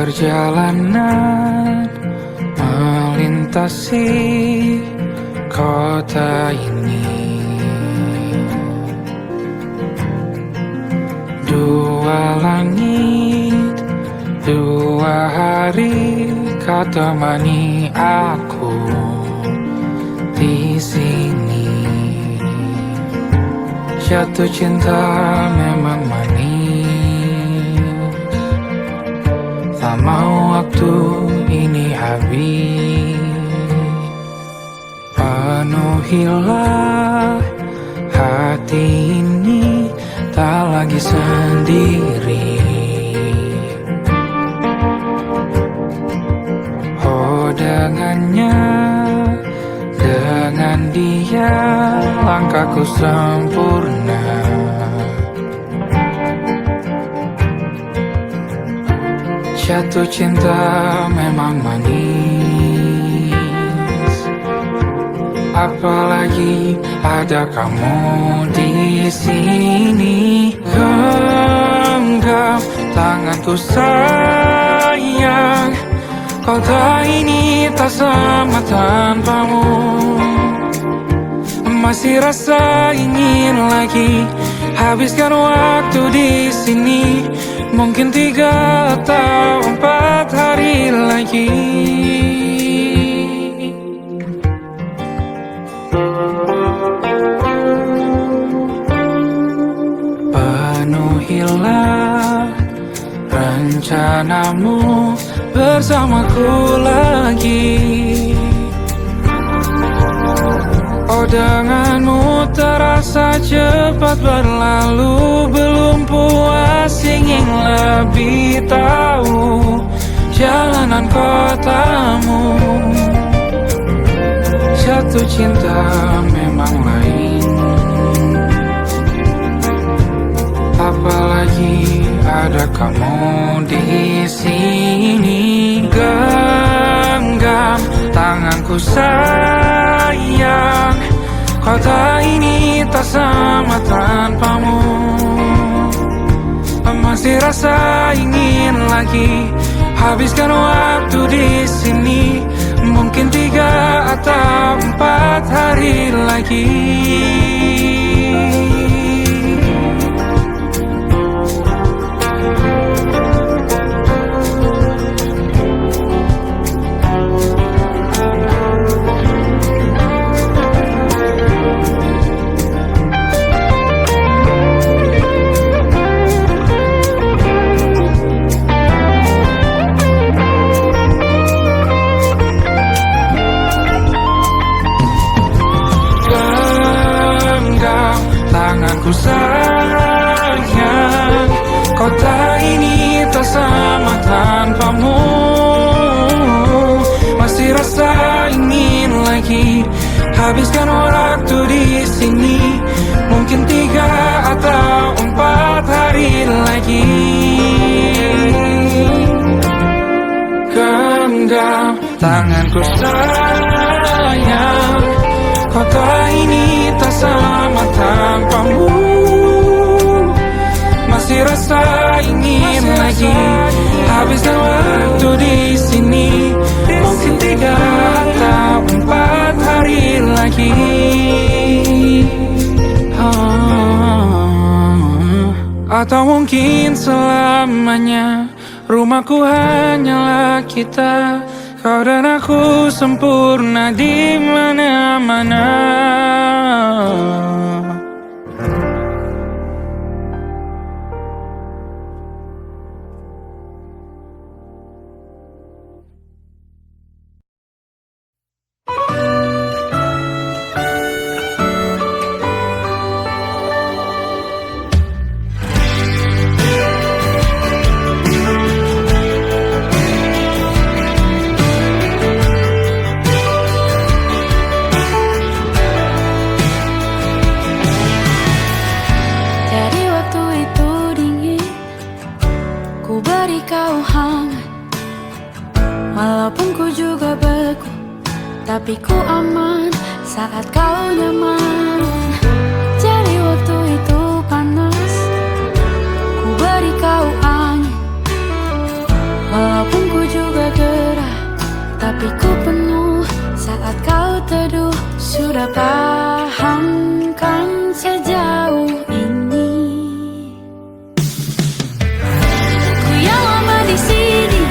Perjalanan melintasi kota ini, dua langit, dua hari kau temani aku di sini. Jatuh cinta memang manis, tak mau waktu ini habis. Penuhilah hati ini, tak lagi sendiri. Oh dengannya, dengan dia langkahku sempurna. Jatuh cinta memang manis, apalagi ada kamu di sini. Genggam tanganku sayang, kota ini tak sama tanpamu. Masih rasa ingin lagi habiskan waktu di sini. Mungkin 3 atau 4 hari lagi. Penuhilah rencanamu bersamaku lagi. Oh denganmu terasa cepat berlalu, belum puas ingin lebih tahu jalanan kotamu. Jatuh cinta memang lain, apalagi ada kamu di sini. Genggam tanganku sayang, kota ini tak sama tanpamu. Masih rasa ingin lagi habiskan waktu di sini. Mungkin 3 atau 4 hari lagi. Tanganku sayang, kota ini tak sama tanpamu. Masih rasa ingin lagi habiskan waktu di sini. Mungkin 3 atau 4 hari lagi. Genggam tanganku sayang, kota ini tak sama tanpamu. Masih rasa ingin lagi habiskan waktu di sini. Mungkin 3 atau 4 hari lagi. Atau mungkin selamanya. Rumahku hanyalah kita, kau dan aku sempurna di mana-mana. Tapi ku aman saat kau nyaman. Jadi waktu itu panas, ku beri kau angin. Walaupun tapi ku penuh saat kau teduh. Sudah paham kan sejauh ini? Ku yang lama di sini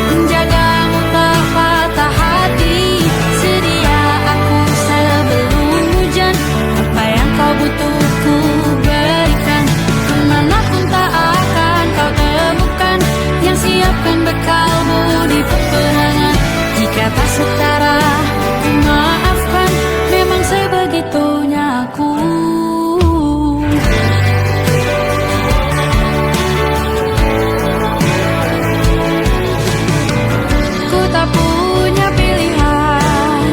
menjagamu tak patah hati. Sedia aku sebelum hujan, apa yang kau butuh ku berikan. Kemanapun tak akan kau temukan yang siapkan bekalmu di peperangan. Jika tak setara ku maafkan, memang sebegitunya aku. Ku tak punya pilihan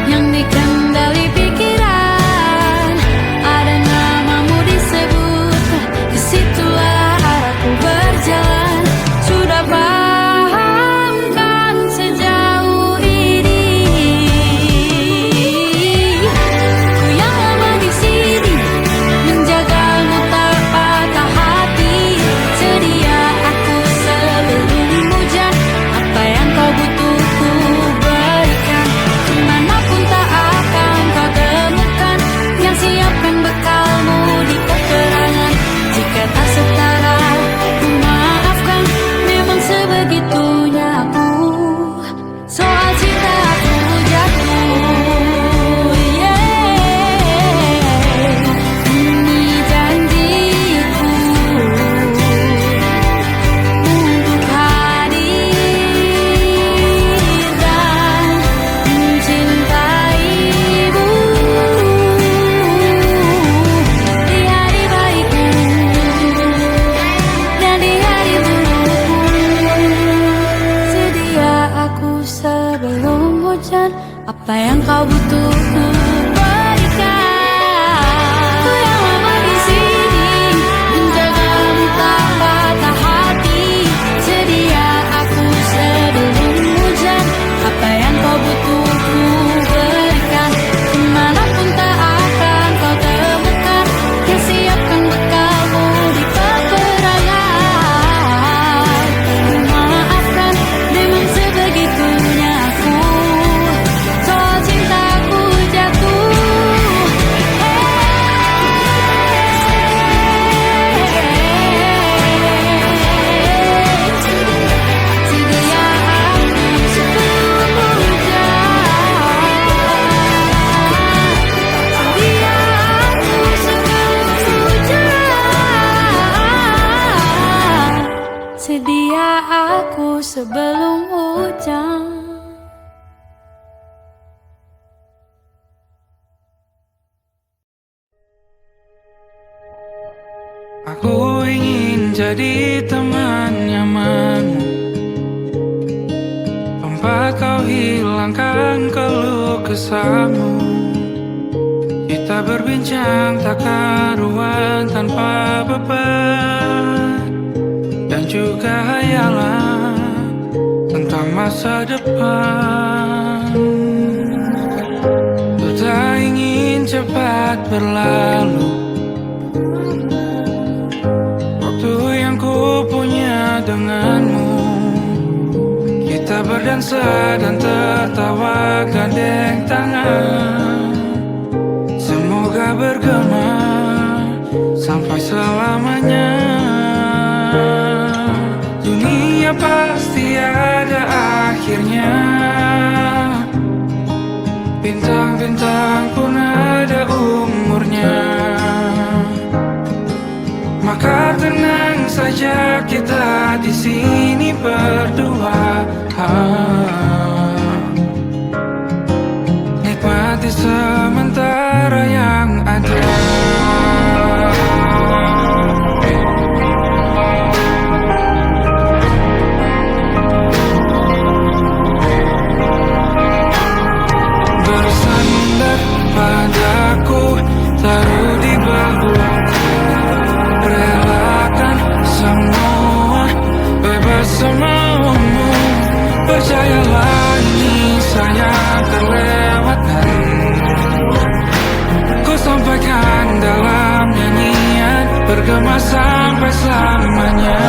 yang dikendali pikiran. Ada namamu disebut, disitulah arahku berjalan. Sudah paham kan sejauh ini? Ku yang lama di sini menjagamu tak patah hati. Sedia aku sebelum hujan, apa yang kau butuh ku berikan. Kemanapun tak akan kau temukan yang siapkan bekalmu di peperangan. Jika tak setara ku maafkan, memang sebegitunya aku. Soal cinta aku jatuh, ini janjiku untuk hadir dan mencintaimu di hari baikku dan di hari burukku. Sedia aku sebelum hujan, apa yang kau butuh ku berikan. Ku yang lama di sini menjagamu tak patah hati. Sedia aku sebelum hujan, apa yang kau butuh ku berikan. Kemanapun tak akan kau temukan yang siapkan bekalmu di peperangan. Ku maafkan, memang sebegitunya aku. Soal cintaku jatuh, sedia aku sebelum hujan. Sedia aku sebelum hujan. Sedia aku sebelum hujan. Aku ingin jadi teman nyamanmu, tempat kau hilangkan keluh kesahmu. Kita berbincang tak karuan tanpa beban, dan juga hayalan tentang masa depan. Ku tak ingin cepat berlalu waktu yang ku punya denganmu. Kita berdansa dan tertawa gandeng tangan. Semoga bergema sampai selamanya. Dunia pasti ada akhirnya, bintang-bintang pun ada umurnya. Maka tenang saja kita di sini berdua. Nikmati sementara yang ada. Bersandar padaku, taruh di bahuku, relakan semua, bebas semaumu. Percayalah ini saya terlewatkan. Ku sampaikan dalam nyanyian, bergema sampai selamanya.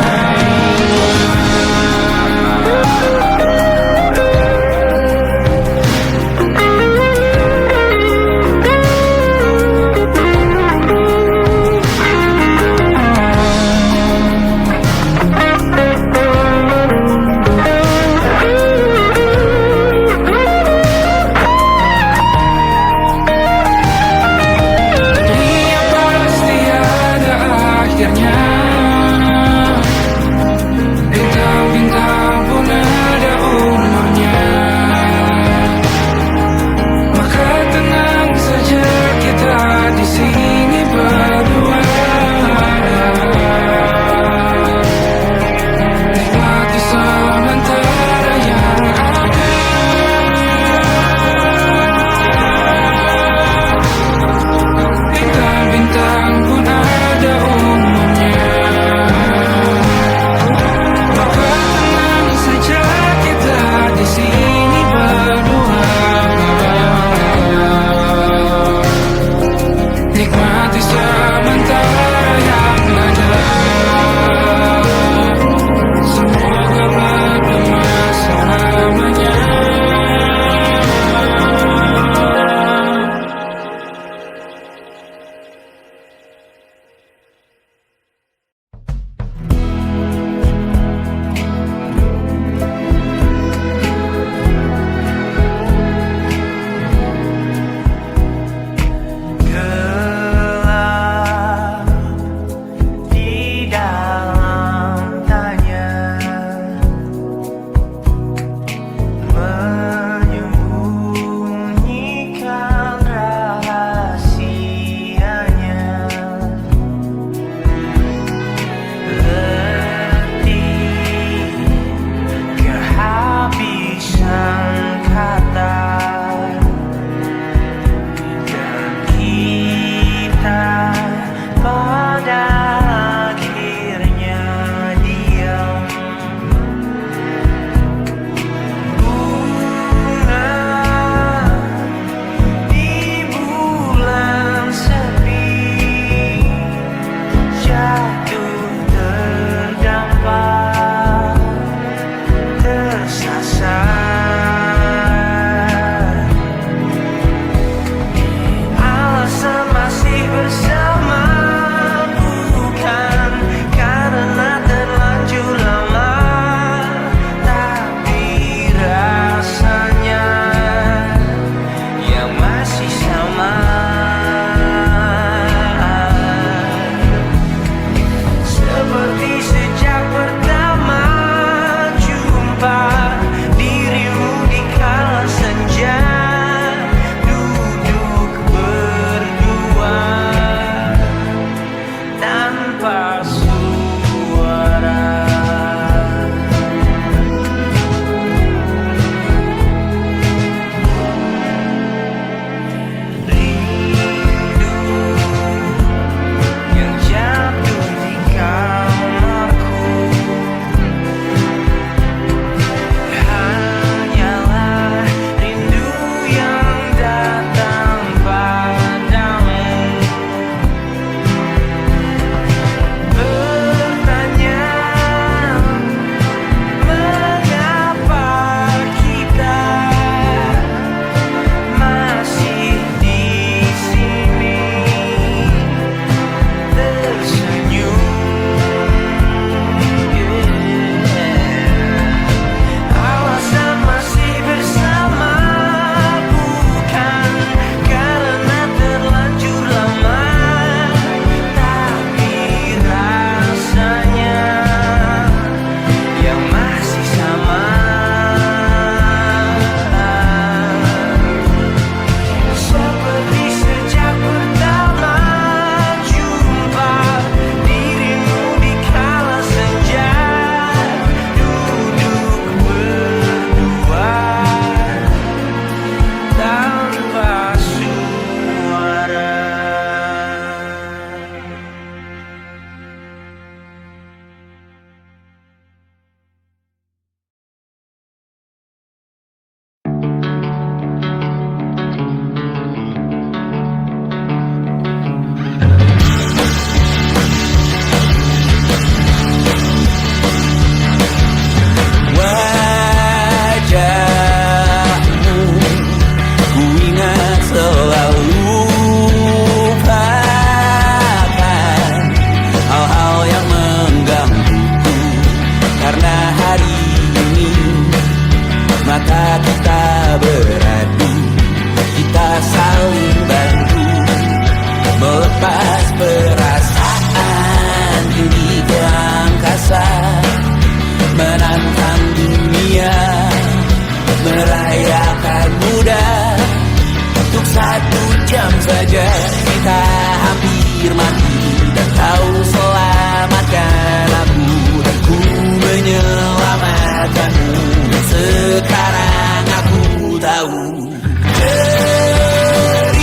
hampir mati, dan kau selamatkan aku, dan ku menyelamatkanmu. Dan sekarang aku tahu cerita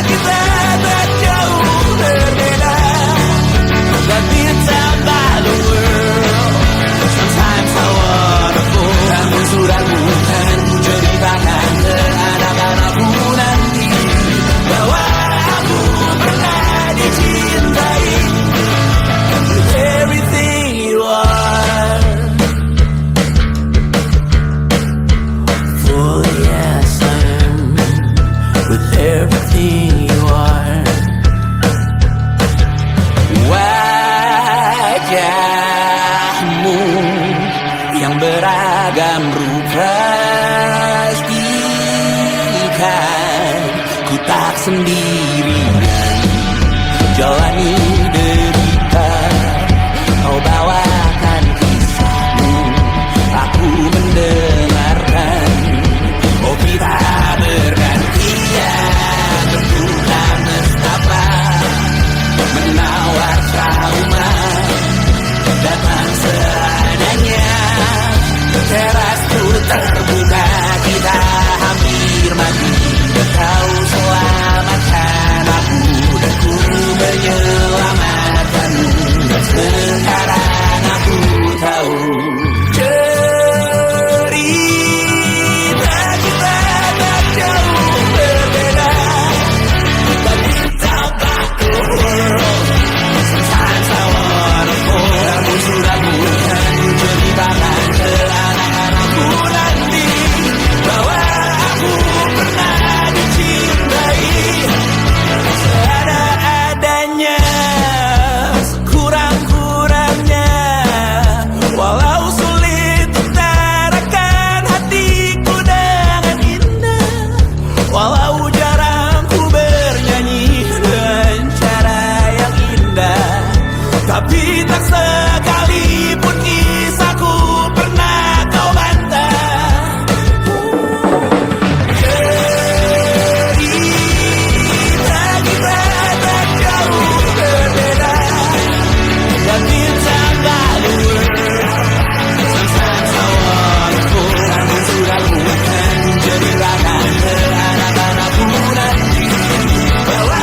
kita tak jauh berbeda, but ditambah the world. Sometimes how wonderful. Namun sudah bukan ku ceritakan ke anak-anakku nanti bahwa aku pernah dicintai with everything you are. For yes I am with everything you are. Wajahmu yang beragam rupa pastikan ku tak sendirian jalani derita. Kau bawakan kisahmu, aku mendengarkan. Oh kita bergantian, bentukan nestapa menawar trauma datang seadanya. Terasku terbuka, kita hampir mati, dan kau selamatkan aku, dan ku menyelamatkanmu. Dan sekarang aku tahu cerita kita tak jauh berbeda, but ditambah the world. Sometimes I wanna fall. Namun sudah bukan ku ceritakan ke anak-anakku nanti bahwa aku pernah dicintai seada-adanya, sekurang-kurangnya. Walau sulit utarakan hatiku dengan indah, walau jarang ku bernyanyi dengan cara yang indah, tapi tak sekalipun kisahku pernah kau bantah. Cerita kita tak jauh berbeda, dan ditambah the world. Sometimes I wanna fall. Namun sudah bukan ku ceritakan ke anak-anakku nanti bahwa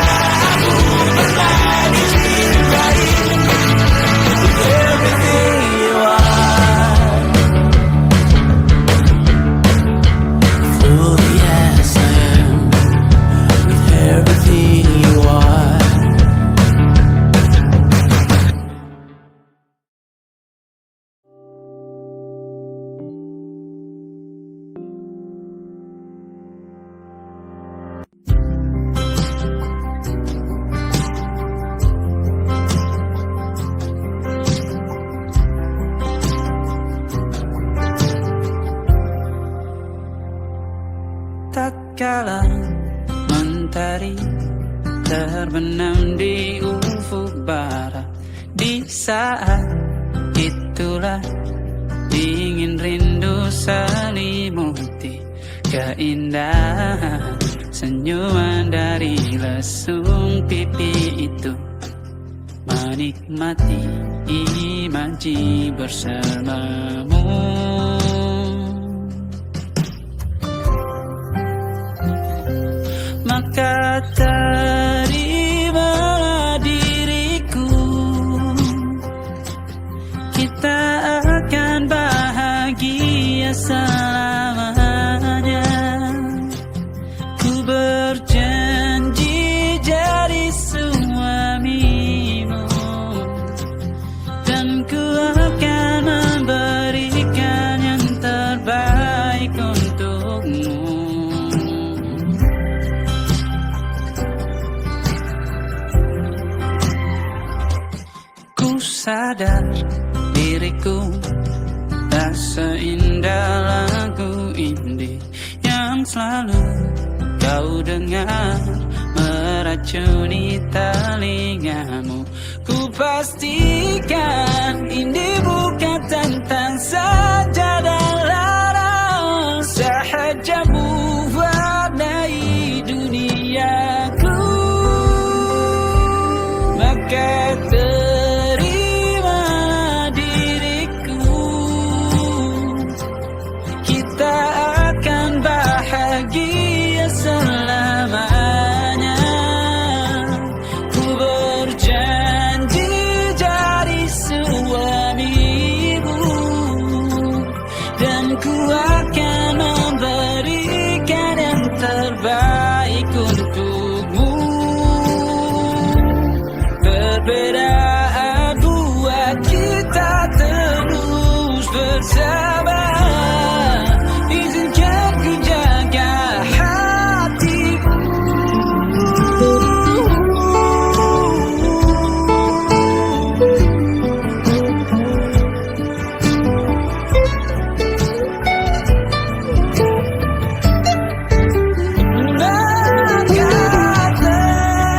aku pernah dicintai with everything you are. For yes I am with everything you are. Tak kala mentari terbenam di ufuk barat, di saat itulah dingin rindu selimuti keindahan senyuman dari lesung pipi itu, menikmati imaji bersamamu. Maka terimalah diriku, kita akan bahagia selamanya. Ku berjanji jadi suamimu, dan ku akan memberikan yang terbaik untukmu. Sadar diriku tak seindah lagu indie yang selalu kau dengar meracuni telingamu. Ku pastikan indie bukan tentang saja dan larang, sahaja mewarnai duniaku. sabar, izinkan ku jaga hatiku. Maka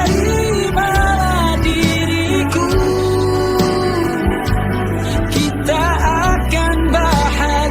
terimalah diriku, kita akan bahagia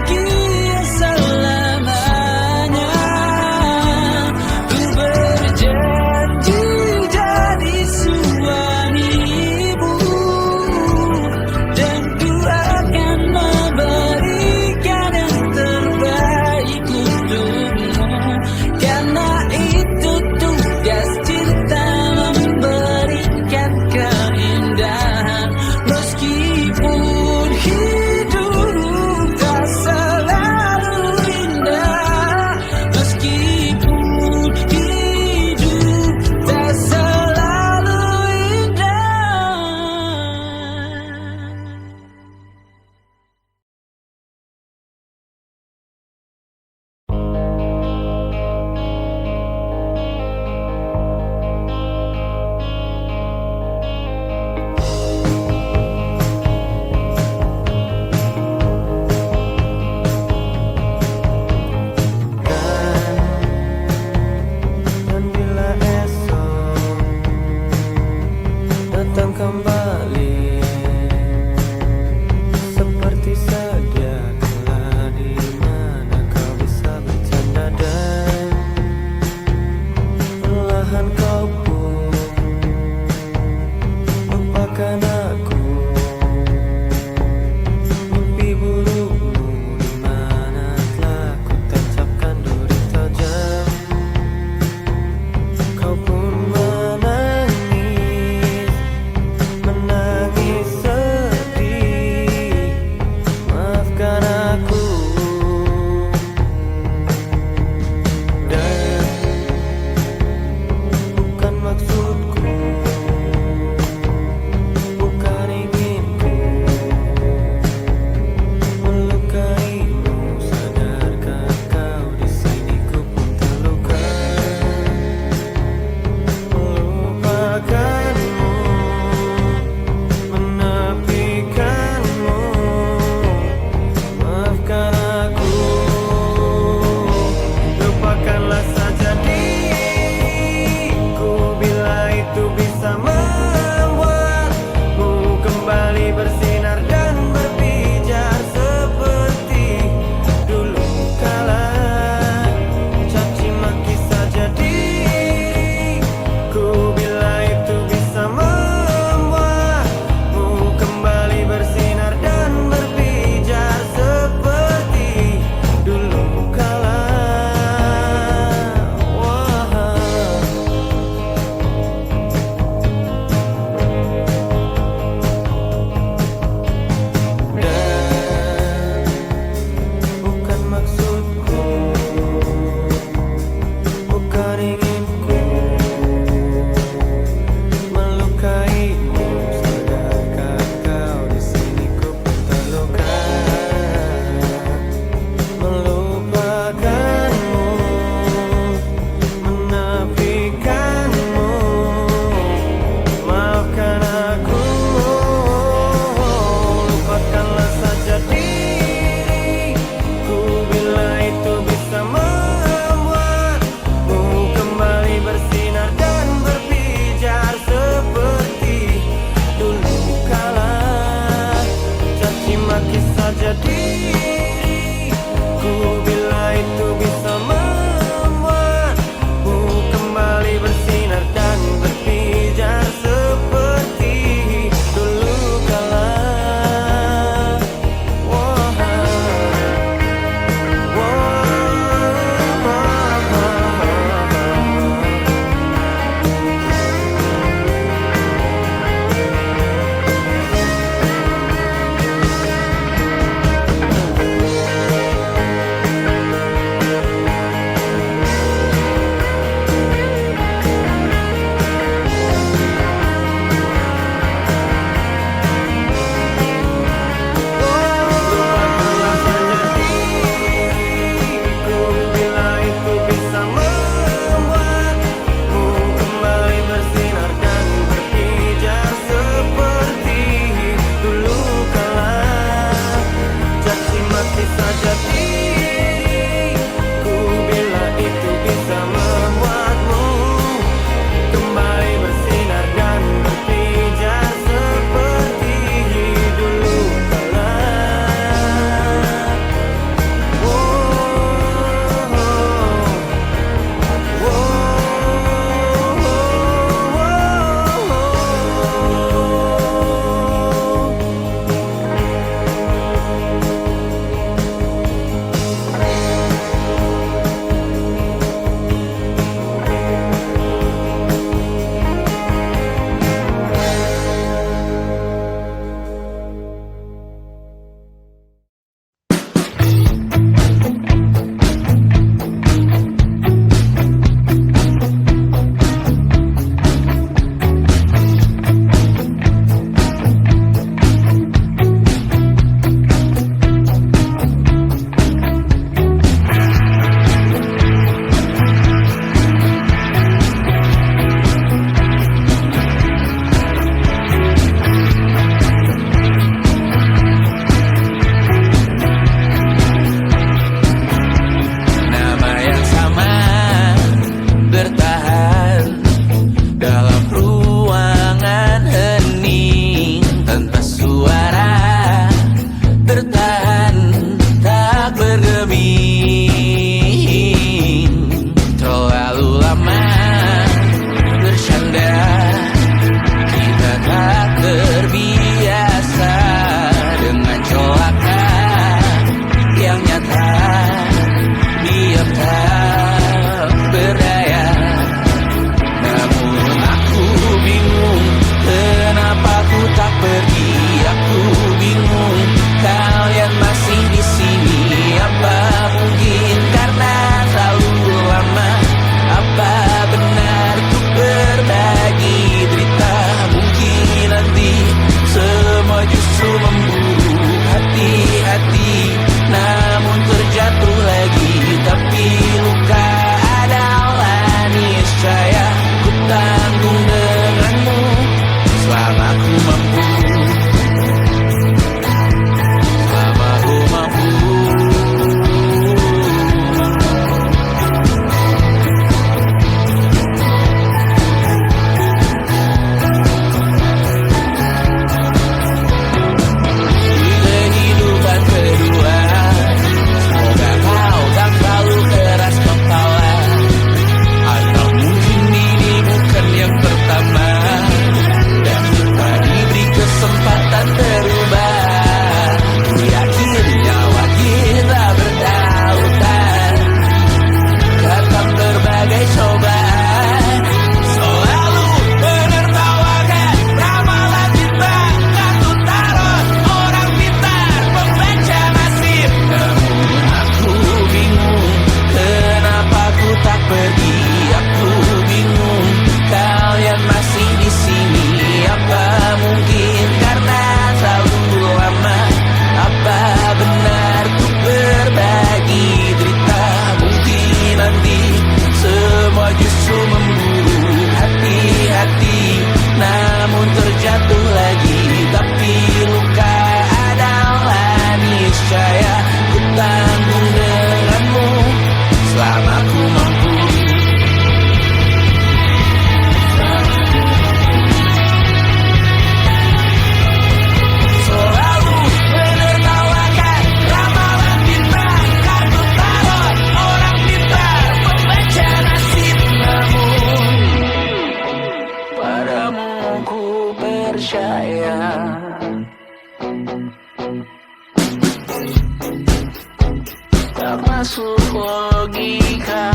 masuk logika.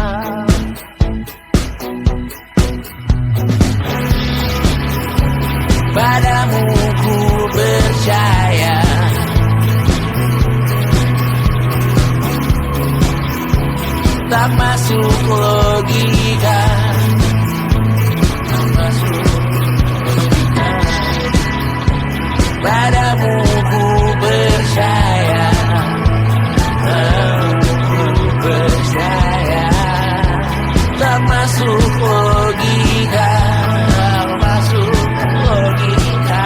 Padamu ku percaya, tak masuk logika, tak masuk logika. Padamu ku percaya, padamu ku percaya, tak masuk logika, tak masuk logika.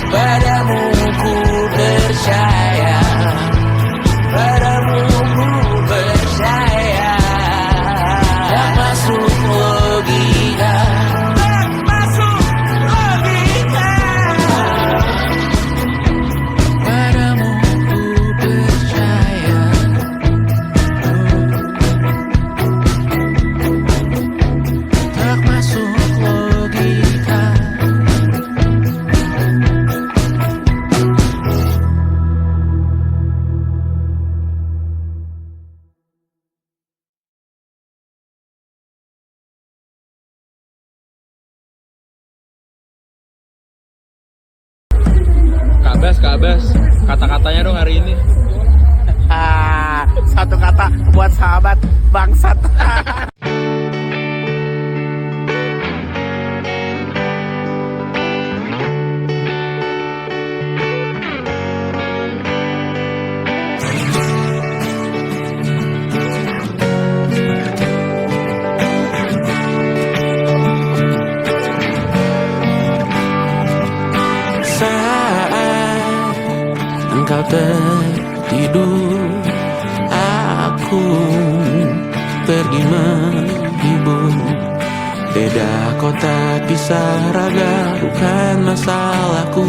Padamu ku percaya, padamu ku percaya, tak masuk logika, tak masuk logika. Padamu ku percaya, tak masuk logika. Kak Bas, kata-katanya dong hari ini. Satu kata buat sahabat bangsat. Saat engkau tertidur, aku pergi menghibur. Beda kota pisah raga bukan masalahku.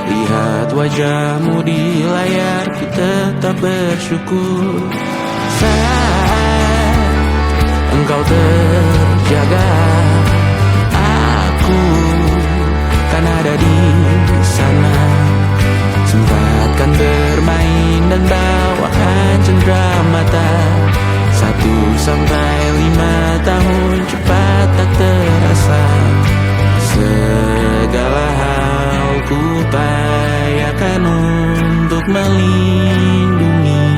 Lihat wajahmu di layar, ku tetap bersyukur. Saat engkau terjaga, aku kan ada di sana. Sempatkan bermain dan bawakan cenderamata. 1-5 tahun cepat tak terasa. Segala hal ku upayakan untuk melindungi.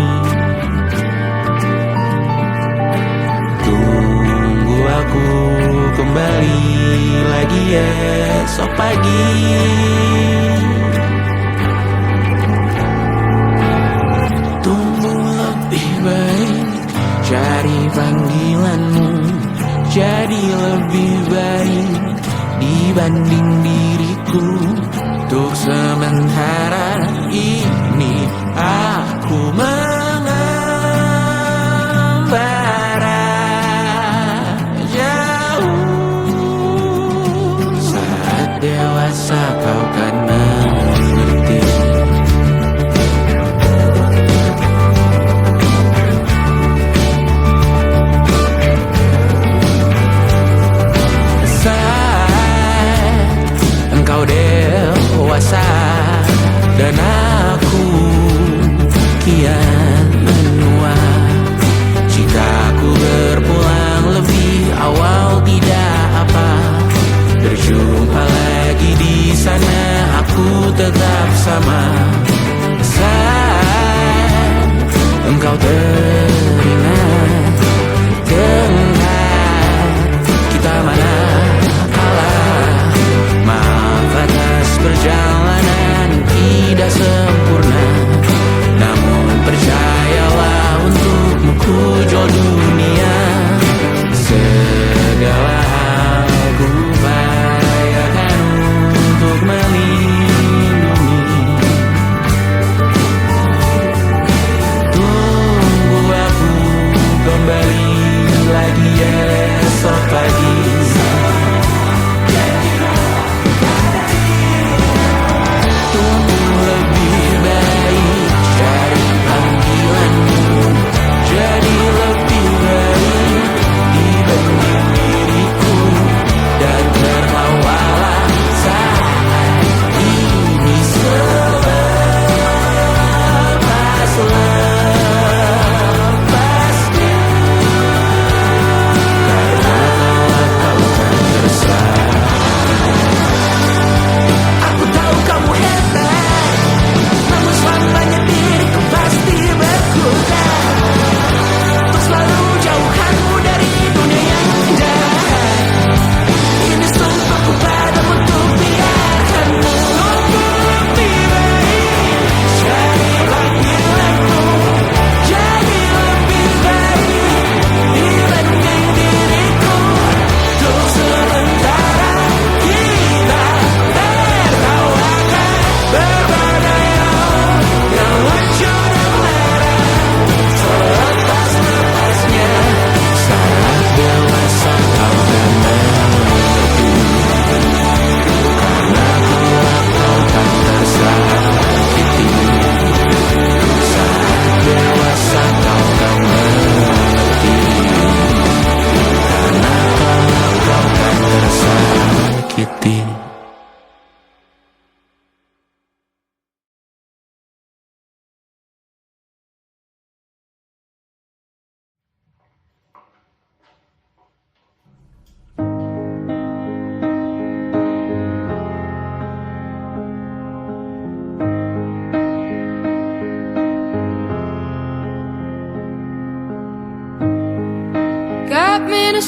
Tunggu aku kembali lagi esok pagi. Tumbuh lebih baik, cari panggilanmu, jadi lebih baik dibanding diriku. Untuk sementara ini aku mengembara jauh. Saat dewasa kau kan mengerti. Saat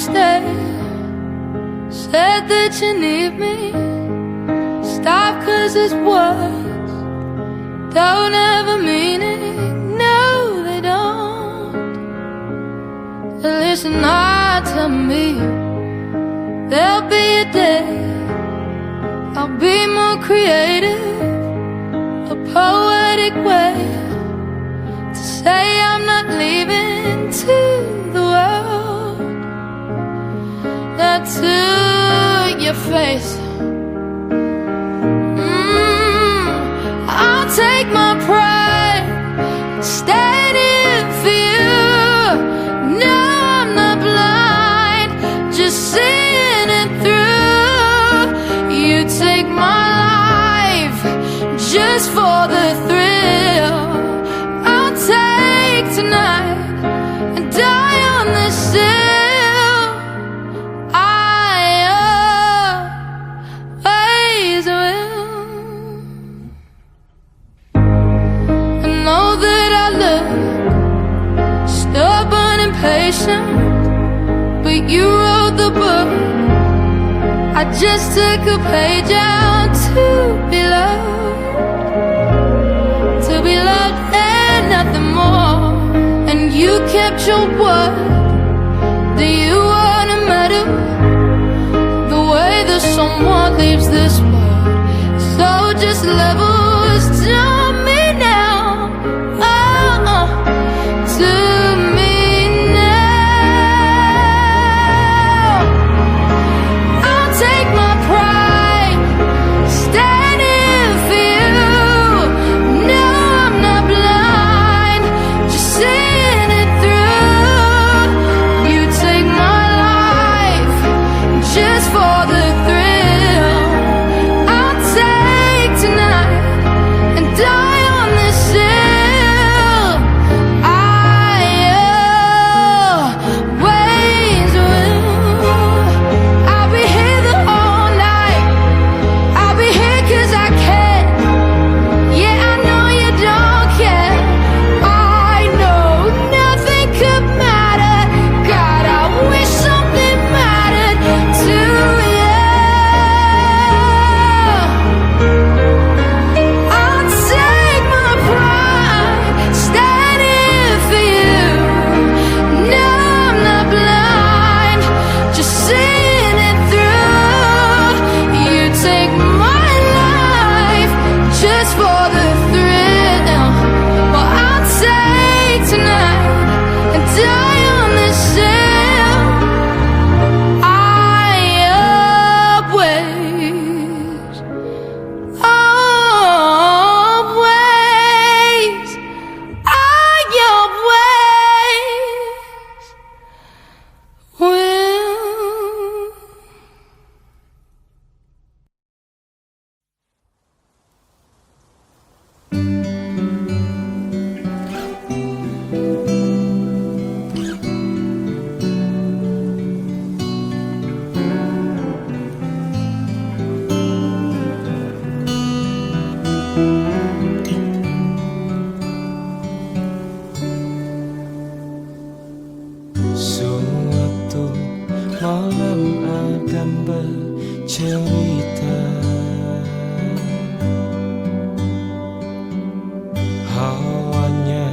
stay. Said that you need me. Stop, 'cause it's words don't ever mean it. No, they don't. Listen, tell me there'll be a day I'll be more creative, a poetic way to say I'm not leaving to the world. Not to your face. I'll take my pride, stand in for you. No, I'm not blind, just seeing it through. You take my life just for the thrill. I'll take tonight and die on this hill. I always will. I know that I look stubborn and patient, but you wrote the book. I just took a page out to be loved and nothing more. And you kept your word. Do you wanna matter the way that someone leaves this world? So just levels to me now. Oh, to me now. I'll take my pride, stand in for you. No, I'm not blind, just seeing it through. You take my life just for the thrill. I'll take tonight and die on this hill. I always will. I'll be here the whole night. I'll be here 'cause I can. Yeah, I know you don't care. I know nothing could matter. God, I wish something mattered to you. I'll take my pride, stand in for you. No, I'm not blind, just seeing it through. You take my life just for the thrill. Well, I'll take tonight and die on this hill. I always, always, I always will. Suatu malam akan bercerita. Hawanya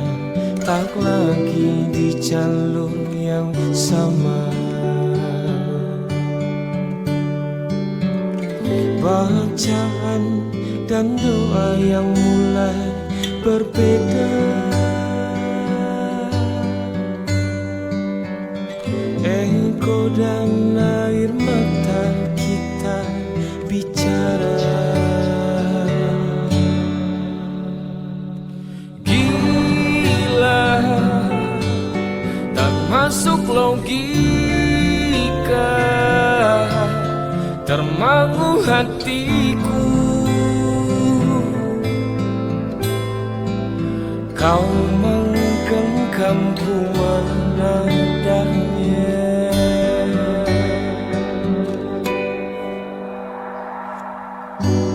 tak lagi di jalur yang sama. Bacaan dan doa yang mulai berbeda. Engkau dan air mata kita bicara. Gila, tak masuk logika, termangu hatiku. Kau menggenggamku menadanya.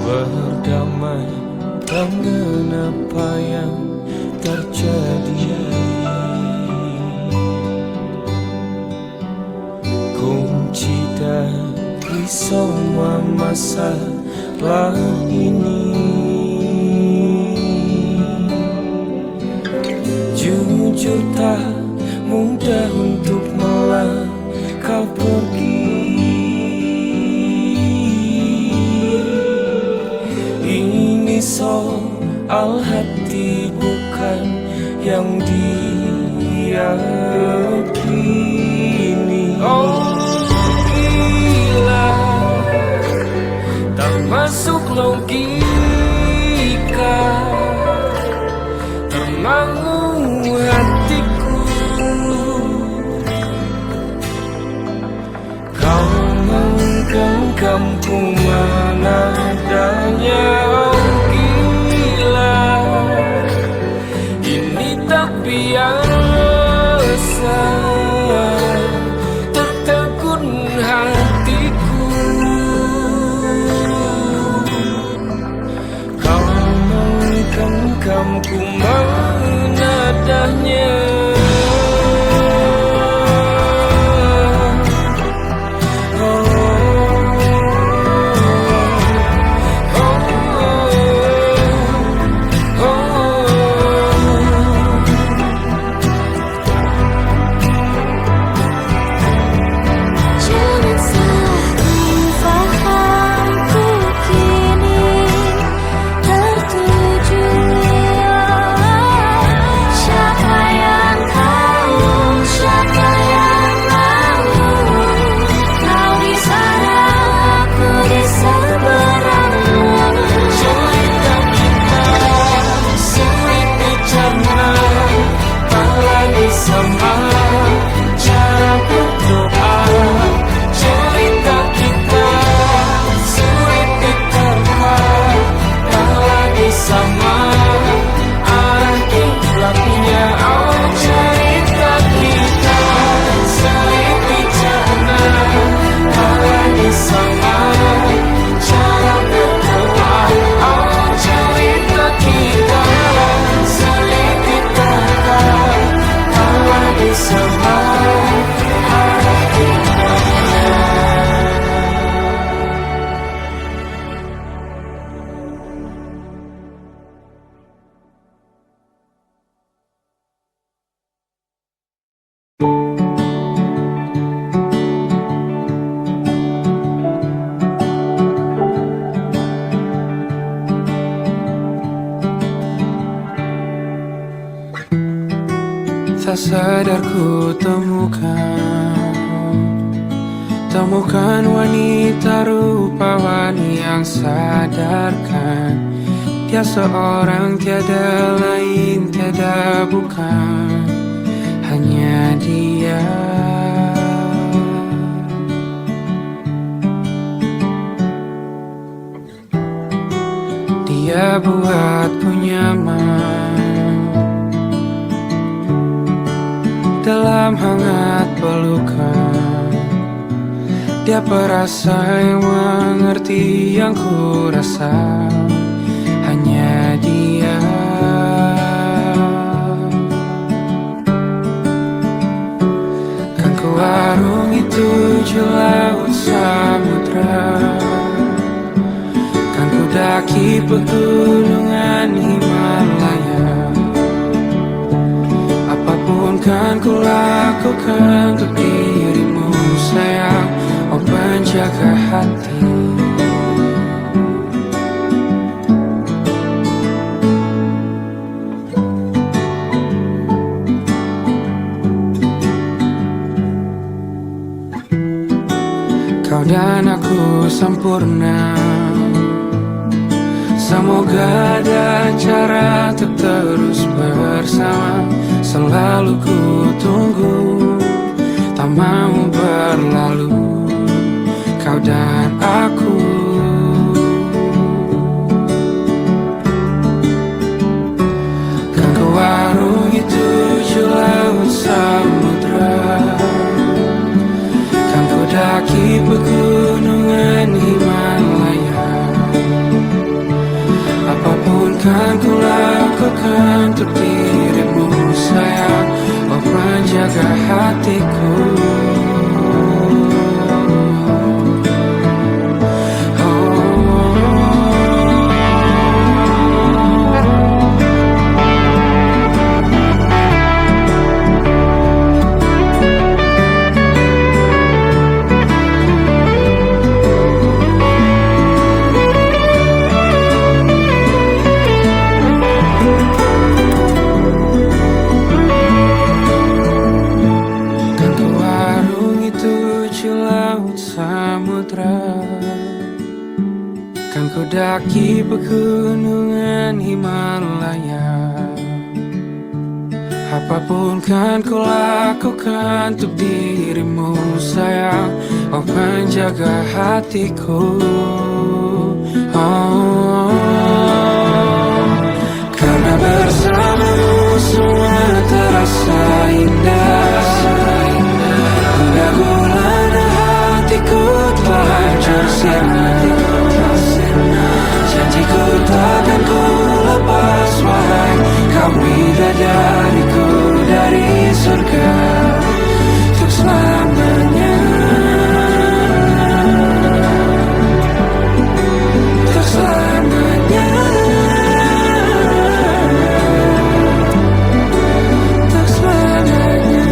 Berdamai dengan apa yang terjadi. Ku semua masalah ini. Jujur tak mudah untuk melangkah pergi. Ini soal hati bukan yang diyakini. Oh gila, tak masuk logika, termangu hatiku. Kau menggenggamku mana adanya. Oh gila, ini tak biasa, tertegun hatiku. Kau menggenggamku mana adanya. Jangan salah fahamku kini tertuju. Siapa yang tahu, siapa yang mahu. Kau di sana, aku di seberangmu. Cerita kita sulit dicerna, tak lagi sama cara berdoa. Cerita kita sulit diterka, tak lagi sama arah kiblatnya. Oh cerita kita sulit dicerna, tak lagi sama cara berdoa. Oh cerita kita sulit diterka, tak lagi sama arah kiblatnya. Tak sadar ku temukan wanita rupawan yang sadarkan. Dia seorang tiada lain, tiada bukan, hanya dia. Dia buatku nyaman dalam hangat pelukan. Dia perasa yang mengerti yang ku rasa, hanya dia. Kan ku arungi 7 laut samudra, kan ku daki pegunungan Himalaya. Apapun kan ku lakukan untuk dirimu sayang, oh penjaga hati. Kau dan aku sempurna, semoga ada cara untuk terus bersama. Selalu ku tunggu, tak mau berlalu, kau dan aku. Kan ku arungi 7 laut samudra, kan ku daki pegunungan Himalaya. Apapun kan ku lakukan untuk dirimu sayang, oh penjaga hatiku. kaki pegunungan Himalaya. Apapun kan ku lakukan untuk dirimu sayang, oh penjaga hatiku. Oh, karena bersamamu semua terasa indah. Udah gulana hatiku telah hancur sirna. Janjiku takkan ku lepas wahai kau bidadariku dari surga untuk selamanya. Untuk selamanya. Untuk selamanya.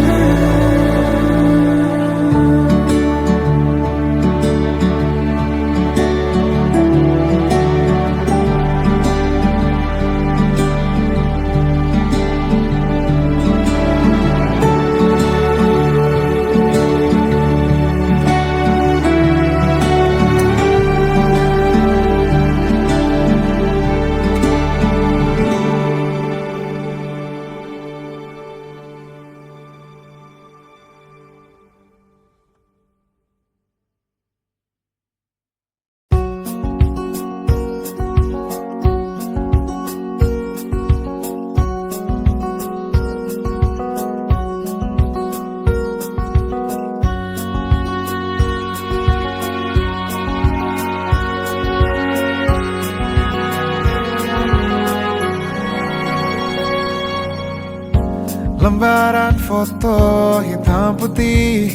Lembaran foto hitam putih,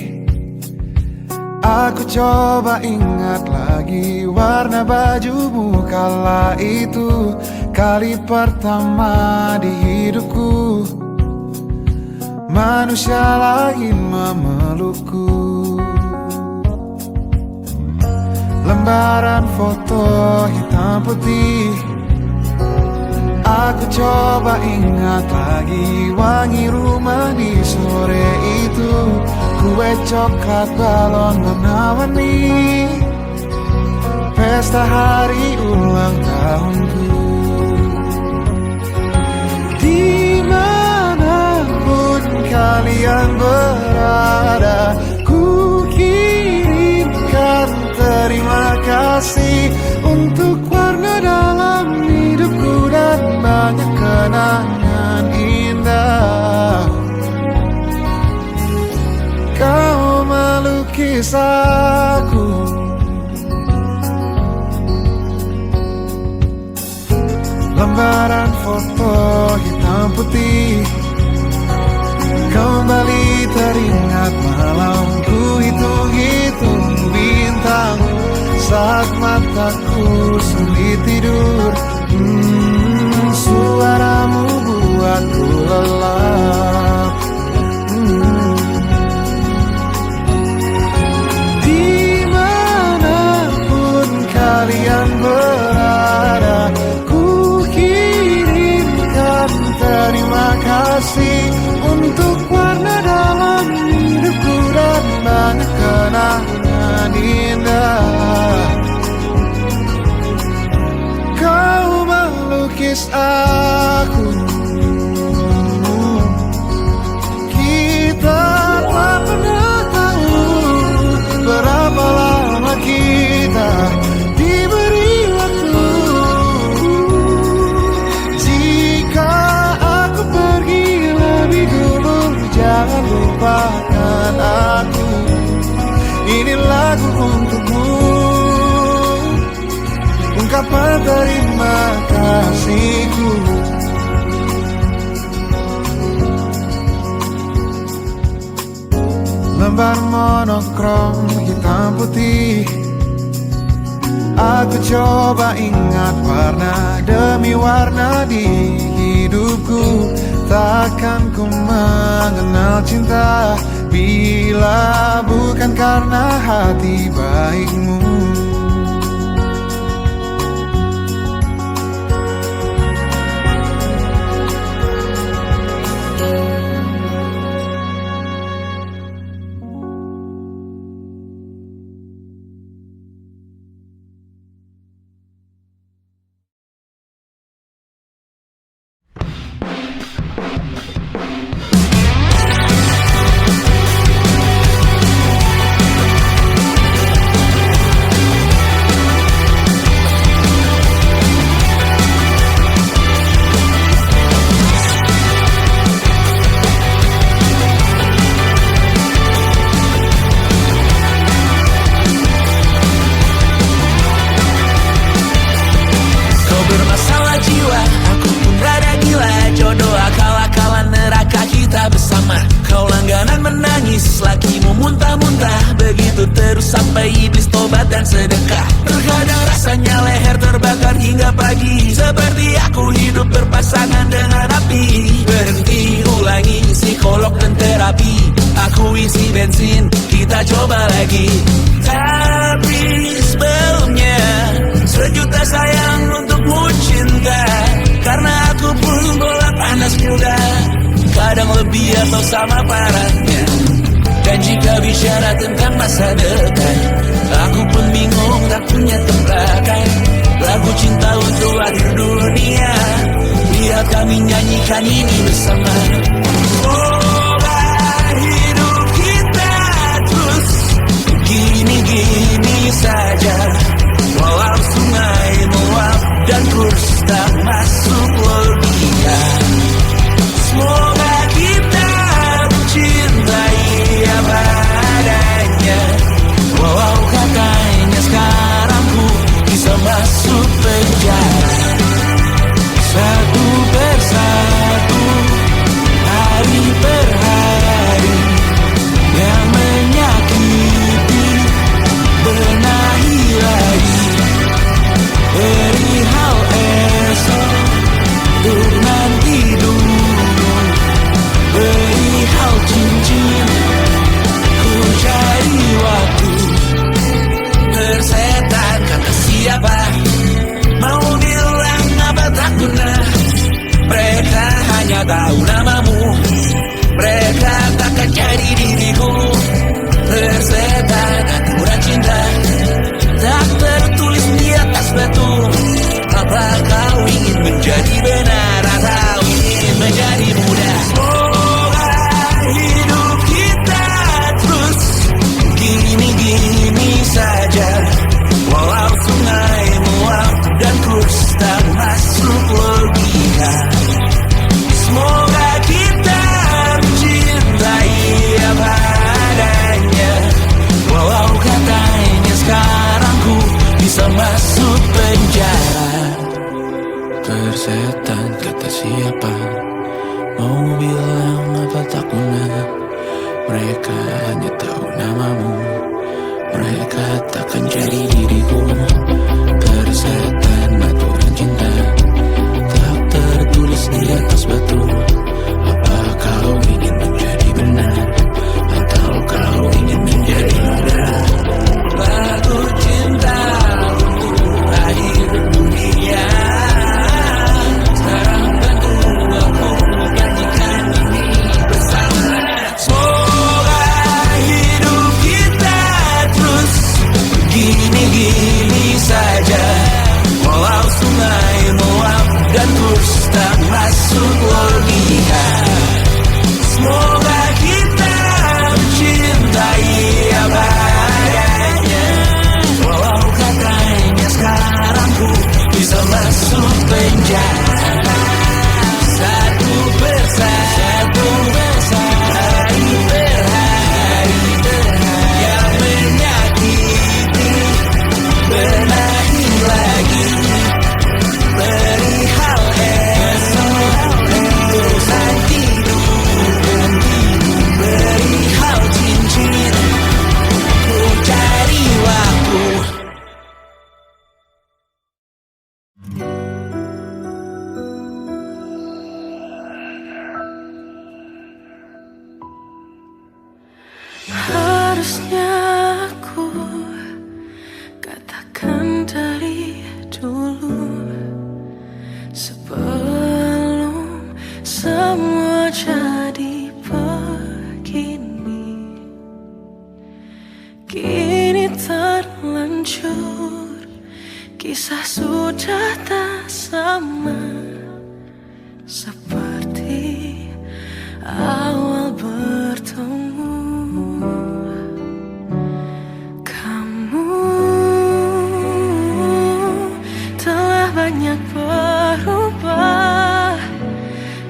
aku coba ingat lagi warna bajumu kala itu. Kali pertama di hidupku manusia lain memelukku. Lembaran foto hitam putih, aku coba ingat lagi wangi rumah di sore itu. Kue coklat balon warna-warni, pesta hari ulang tahunku. Dimanapun kalian berada, ku kirimkan terima kasih untuk warna dalam hidupku dan banyak kenangan indah. Kau melukis aku, lembaran foto hitam putih. Kembali teringat malam ku hitung-hitung bintang saat mataku sulit tidur. Suaramu buatku lelap. Dimanapun kalian berada, ku kirimkan terima kasih untuk warna dalam hidupku dan banyak kenangan indah. Kau melukis aku, kita tak pernah tahu berapa lama kita diberi waktu. Jika aku pergi lebih dulu, jangan lupakan aku. Ini lagu untukmu, ungkapan terima kasihku. Lembar monokrom hitam putih, aku coba ingat warna demi warna di hidupku. Takkan ku mengenal cinta bila bukan karena hati baikmu. dan sedekah. Terkadang rasanya leher terbakar hingga pagi, seperti aku hidup berpasangan dengan api. Berhenti, ulangi psikolog dan terapi. Aku isi bensin, kita coba lagi. Tapi sebelumnya, sejuta sayang untukmu cinta. Karena aku pun bola panas juga, kadang lebih atau sama parahnya. Dan jika bicara tentang masa depan, aku pun bingung tak punya tembakan. Lagu cinta untuk akhir dunia, lihat kami nyanyikan ini bersama. Semoga hidup kita terus gini-gini saja, walau sungai meluap dan kurs tak masuk logika. Semoga kita mencintai apa adanya, walau katanya sekarang ku bisa masuk penjara. Satu persatu, hari per hari, yang menyakiti benahi lagi. Perihal esok, untuk nanti dulu. Perihal cincin, ku cari waktu. Tersetan kata siapa, mau bilang apa tak guna. Mereka hanya tahu namamu, mereka takkan jadi diriku. Tersetan aturan cinta, tak tertulis di atas batu. Apa kau ingin menjadi benar atau ingin menjadi muda? Semoga hidup kita terus gini-gini saja, walau sungai meluap dan kurs tak masuk logika. Semoga kita mencintai apa adanya, walau katanya sekarang ku bisa masuk penjara. Tersetan kata siapa, mau bilang apa tak guna. Mereka hanya tahu namamu, mereka takkan jadi diriku. Tersetan aturan cinta, tak tertulis di atas batu. Apa kau ingin menjadi benar, atau kau ingin menjadi muda? Lagu cinta untuk akhir dunia, sekarang bantu aku nyanyikan ini bersama. Semoga hidup kita terus gini-gini saja, walau sungai meluap dan kurs tak masuk logika. Semoga kita mencintai apa adanya, walau katanya sekarang ku bisa masuk penjara. Satu persatu, hari per hari, yang menyakiti benahi lagi. Perihal esok, untuk nanti dulu. Perihal cincin, ku cari waktu. Harusnya aku katakan dari dulu, sebelum semua jadi begini. Kini terlanjur, kisah sudah tak sama seperti awal bertemu. Kamu telah banyak berubah,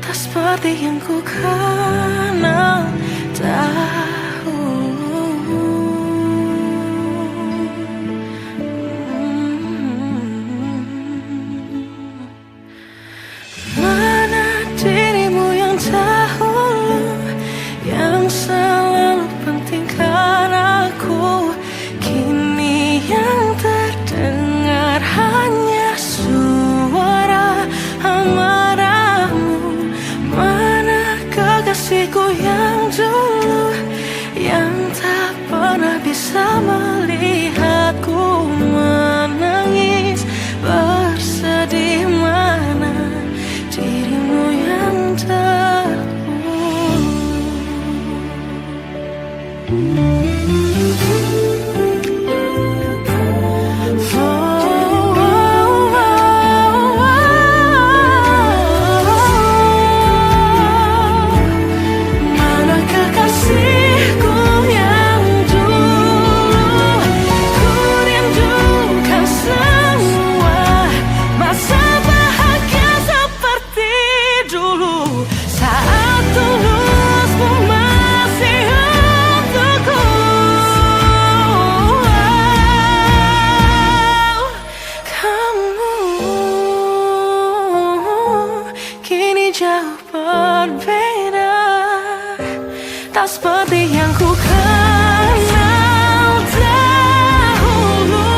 tak seperti yang ku kenal dahulu. Mana dirimu yang dahulu, yang selalu pentingkan aku, kini yang kekasihku yang dulu, yang tak pernah bisa melihatku menangis bersedih. Mana dirimu yang tak seperti yang ku kenal dahulu.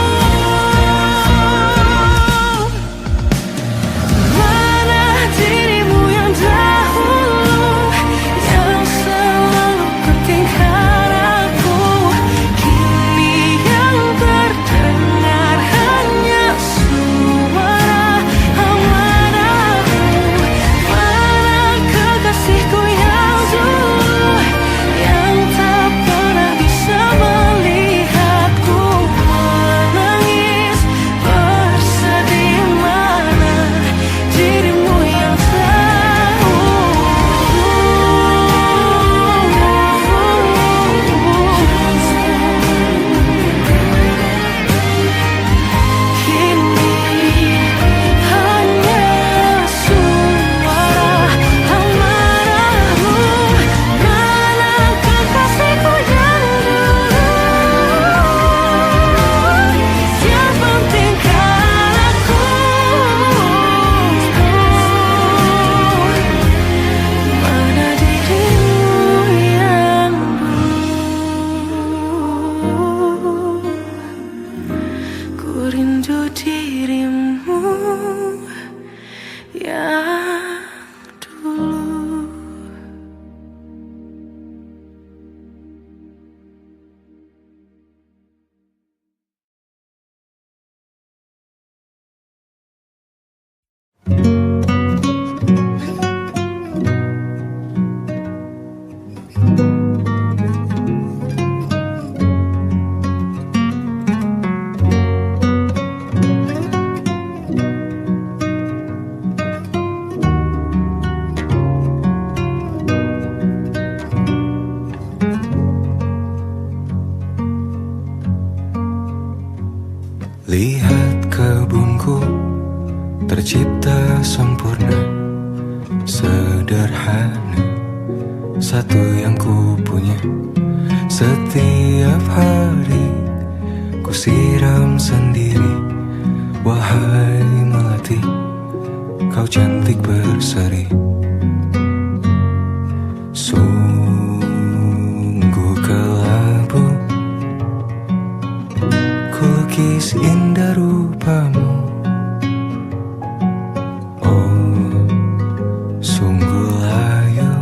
Mana dirimu yang dahulu, yang selalu pentingkan aku. Kini yang terdengar hanya suara amarahmu. Mana kekasihku yang dulu, yang tak pernah bisa melihatku menangis bersedih. Mana dirimu yang tahu. Kini hanya suara amarahmu. Mana kekasihku yang dulu, yang pentingkan aku. Mana dirimu yang dulu, ku rindu dirimu yang dulu. Lihat kebunku tercipta sempurna, sederhana, satu yang ku punya. Setiap hari ku siram sendiri. Wahai melati, kau cantik berseri. Sungguh kelabu kulukis indah rupamu. Oh, sungguh layu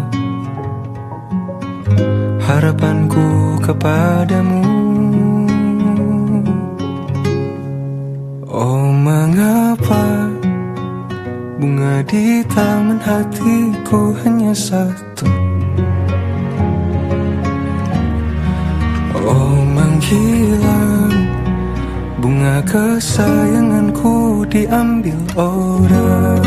harapanku kepadamu. Oh, mengapa bunga di taman hatiku hanya satu? Oh, menghilang bunga kesayanganku diambil orang.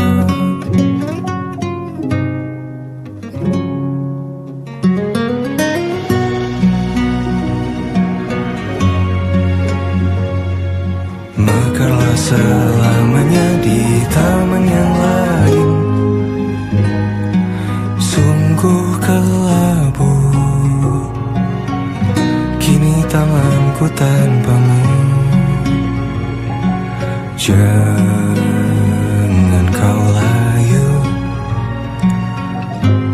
Mekarlah selamanya di taman yang lain. Sungguh kelabu kini tamanku tanpamu. Jangan kau layu,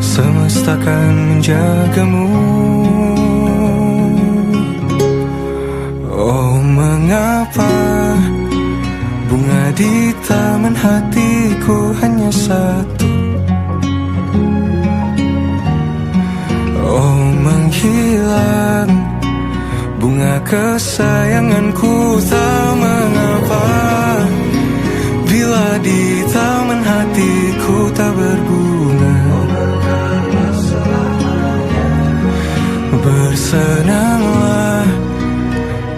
semesta akan menjagamu. Oh, mengapa bunga di taman hatiku hanya satu? menghilang. Bunga kesayanganku tak mengapa bila di taman hatiku tak berbunga. Bersenanglah,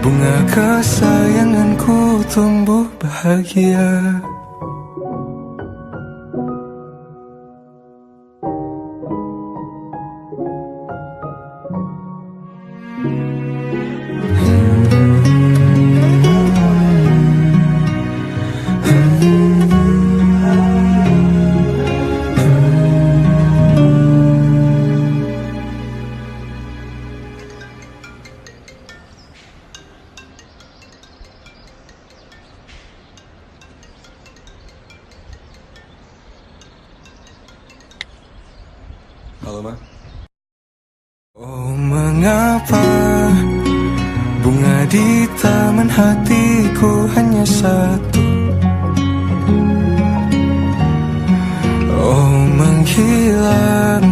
bunga kesayanganku tumbuh bahagia. Halo, Ma. Oh, mengapa bunga di taman hatiku hanya satu? Oh, menghilang,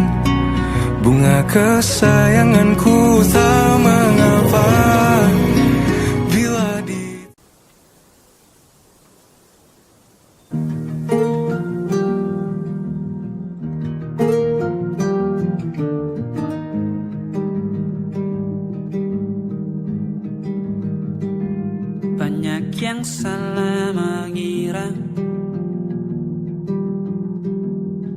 bunga kesayanganku tak mengapa bila di... Banyak yang salah mengira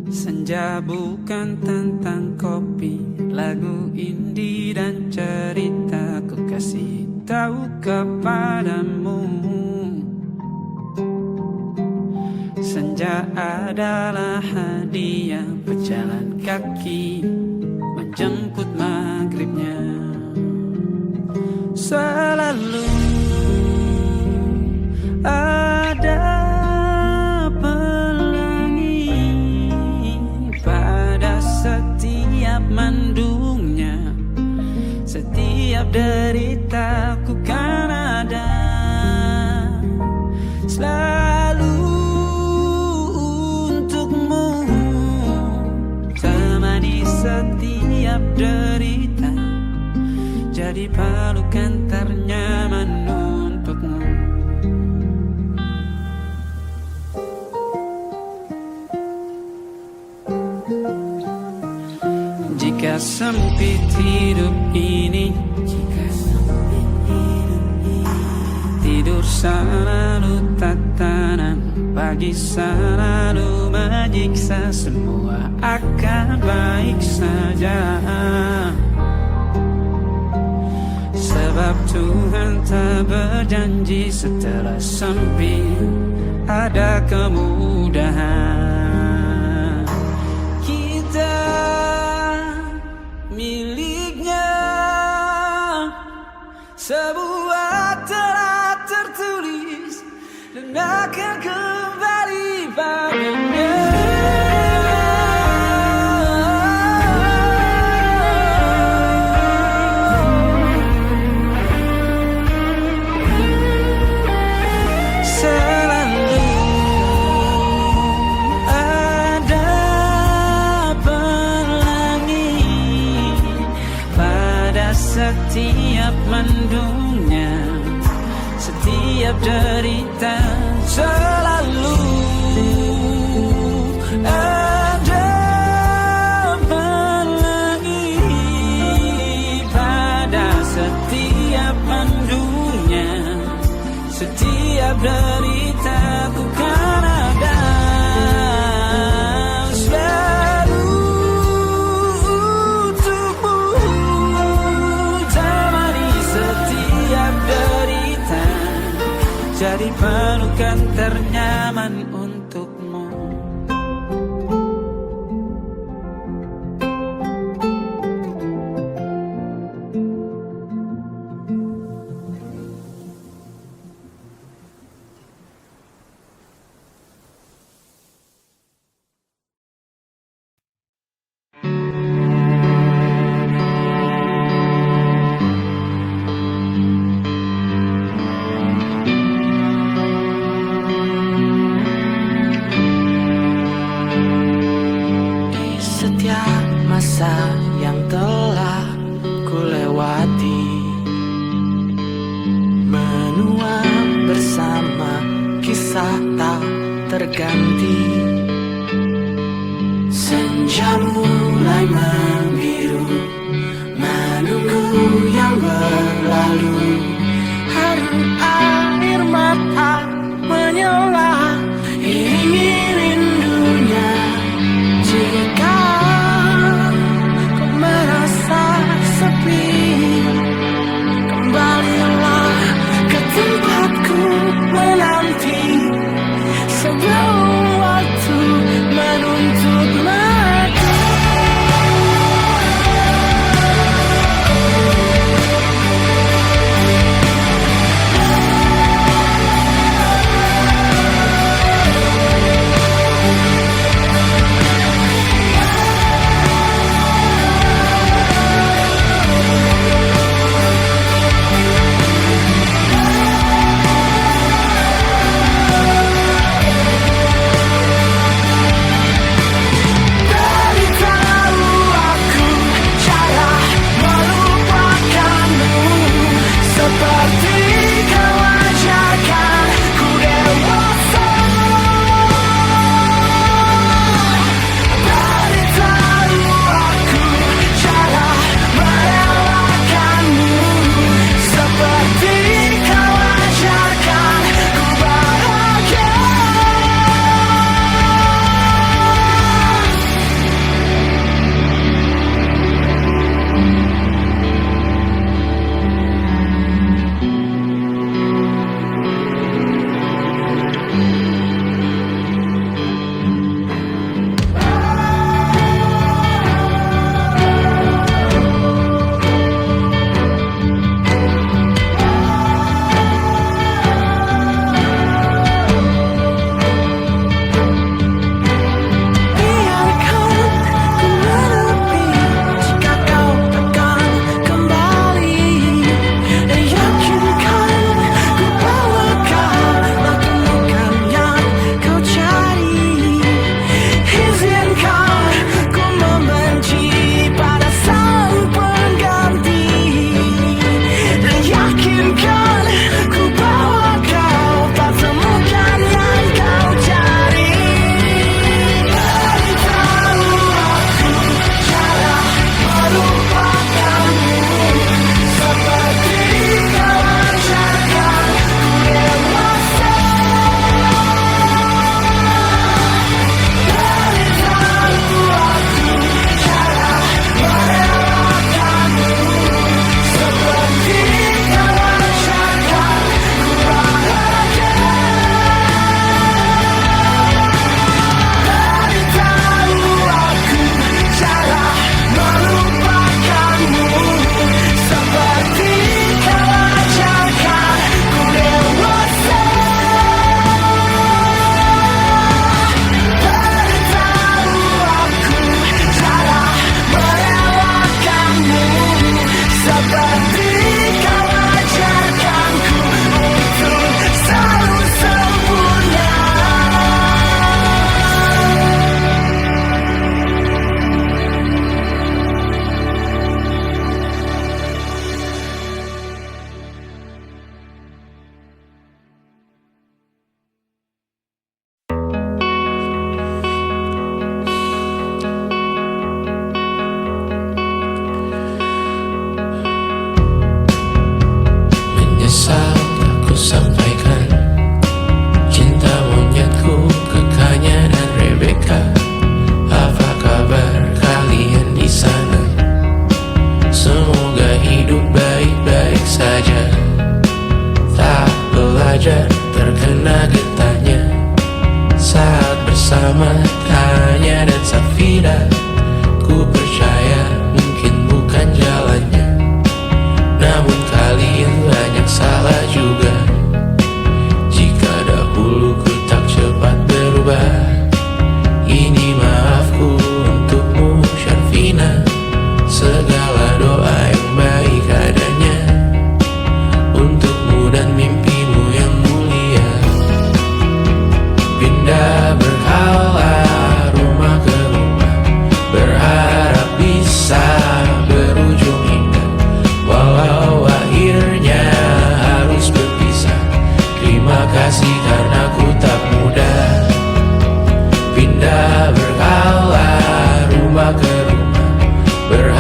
senja bukan tentang kopi, lagu indie dan cerita ku kasih tahu kepadamu. Senja adalah hadiah pejalan kaki menjemput maghribnya. Selalu ada pelangi pada setiap mendungnya. Setiap deritaku kan ada selalu untukmu, temani setiap derita, jadi pelukan ternyaman untukmu. Jika sempit hidup ini, tidur selalu tatanan, pagi selalu menyiksa, semua akan baik saja. Sebab Tuhan tak berjanji setelah sempit ada kemudahan. Kita miliknya sebuah telah tertulis dan akan kembali padanya. Setiap mendungnya, setiap derita, selalu ada pelangi pada setiap mendungnya. Setiap derita ku kan ada jadi pelukan ternyaman untukmu. Masa yang telah ku lewati, rasa tak terganti. Senja mulai membiru, menunggu yang berlalu. Harum air mata menyela, iringi rindunya. Jika kau merasa sepi, kembalilah ke tempatku menanti. Sebelum waktu menuntut mati.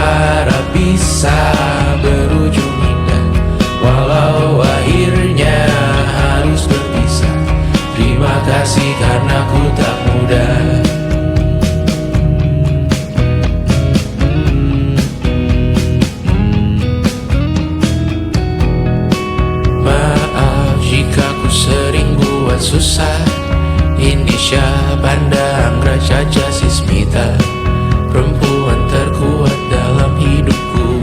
berharap bisa berujung indah, walau akhirnya harus berpisah. Terima kasih karena ku tak mudah. Maaf jika ku sering buat susah. Indonesia Banda Anggra Caca Sismita, perempuan terkuat dalam hidupku.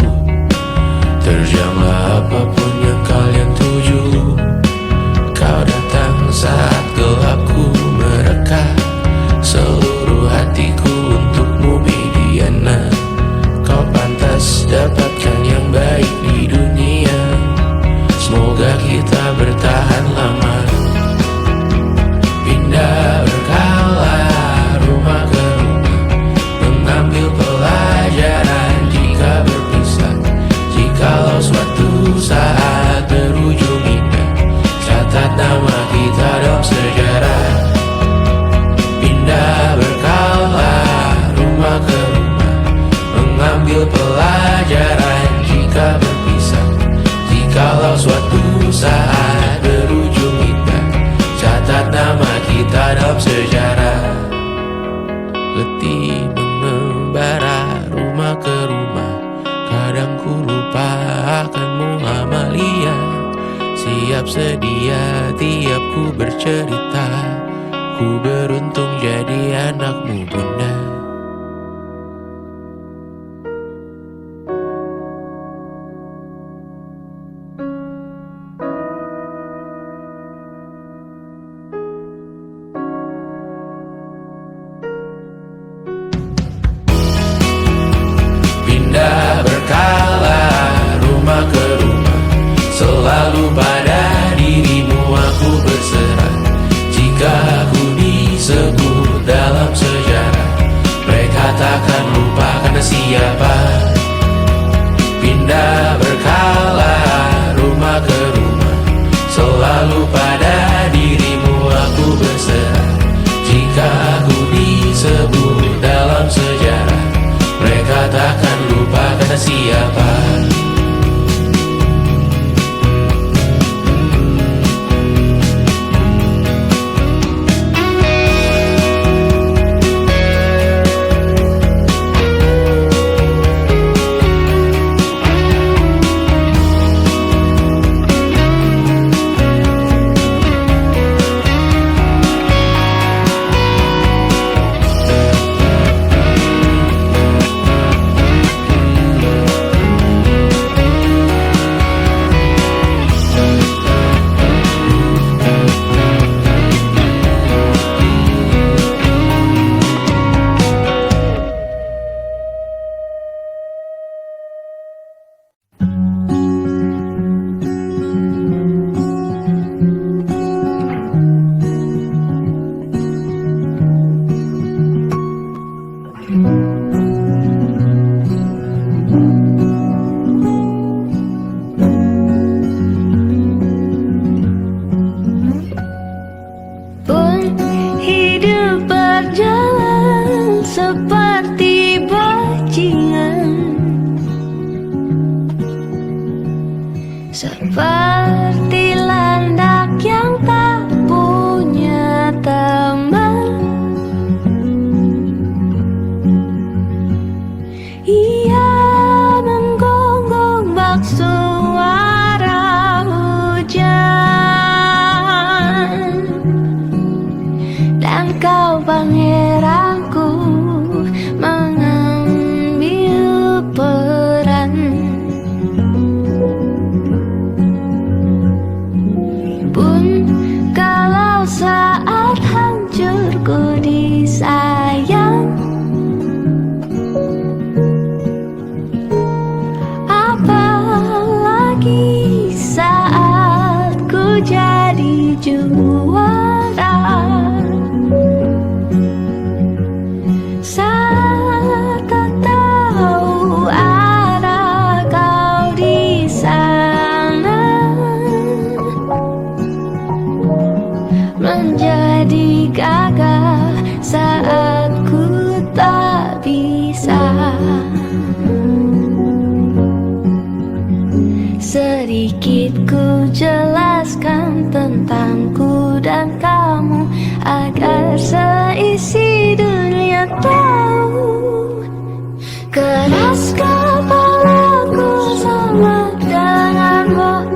Terjanglah apapun yang kalian tuju. Kau datang saat gelapku mereka, seluruh hatiku untukmu Mediana. Kau pantas dapatkan yang baik di dunia. Semoga kita bertahan lama. Pindah berkala rumah ke rumah, mengambil pelajaran jika berpisah. Jikalau suatu saat berujung indah, catat nama kita dalam sejarah. Pindah berkala rumah ke rumah, mengambil pelajaran jika berpisah. Jikalau suatu saat berujung indah, catat nama kita dalam sejarah. Letih mengembara rumah ke rumah, kadang ku lupa akanmu Amalia. Siap sedia tiap ku bercerita, ku beruntung jadi anakmu bunda. Pindah berkala rumah ke rumah, selalu pada dirimu aku berserah. Jika aku disebut dalam sejarah, mereka takkan lupa karena siapa. Pindah berkala rumah ke rumah, selalu pada dirimu aku berserah. Jika aku disebut dalam sejarah, mereka takkan lupa kata siapa. Seperti landak yang tak punya teman, ia menggonggong bak suara hujan. Dan kau pangeranku mengambil peran. Kalau saat hancurku disayang, apalagi saat ku jadi juara. Saat tak tahu arah kau di sana, menjadi gagah saat ku tak bisa. Sedikit ku jelaskan tentangku dan kamu, agar seisi dunia tahu. Keras kepalaku sama denganmu,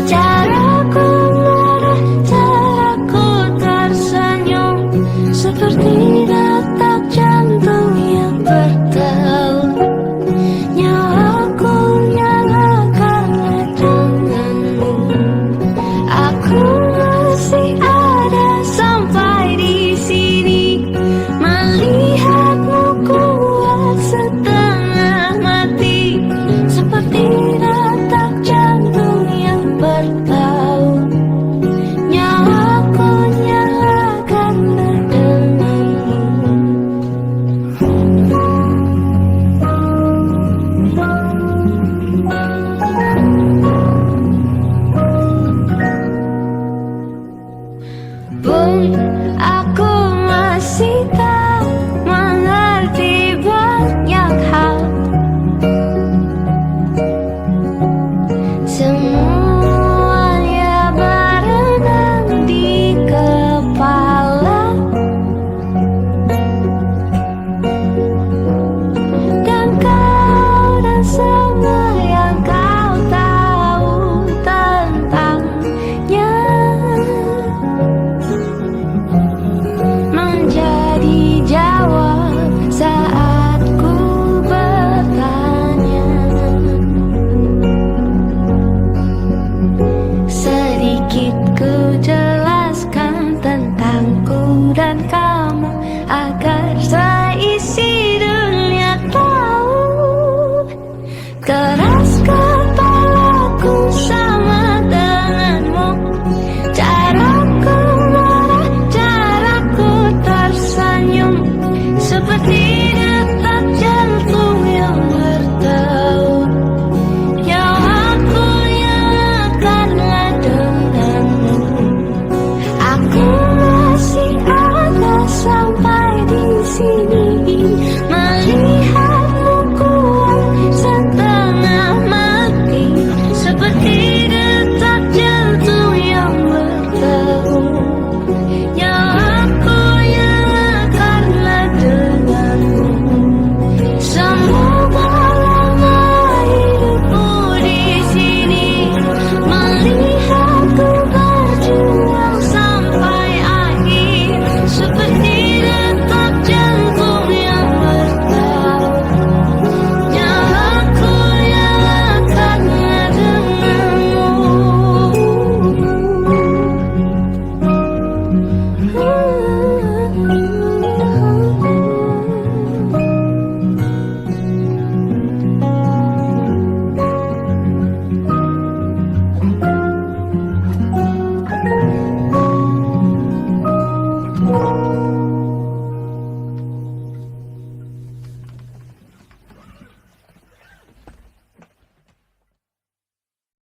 caraku marah, caraku tersenyum, seperti detak jantung yang bertaut. Nyawaku nyalakan denganmu, aku masih ada sampai di sini. Melihatmu kuat setengah mati, seperti detak jantung yang bertaut. Nyawaku nyalakan denganmu. Pun aku masih tak mengerti banyak hal. Semuanya berenang di kepala, dan kau dan semua yang kau tahu tentangnya menjadi jawab saat ku bertanya. Sedikit ku jelaskan tentangku dan kamu, agar seisi dunia tahu. Keras kepalaku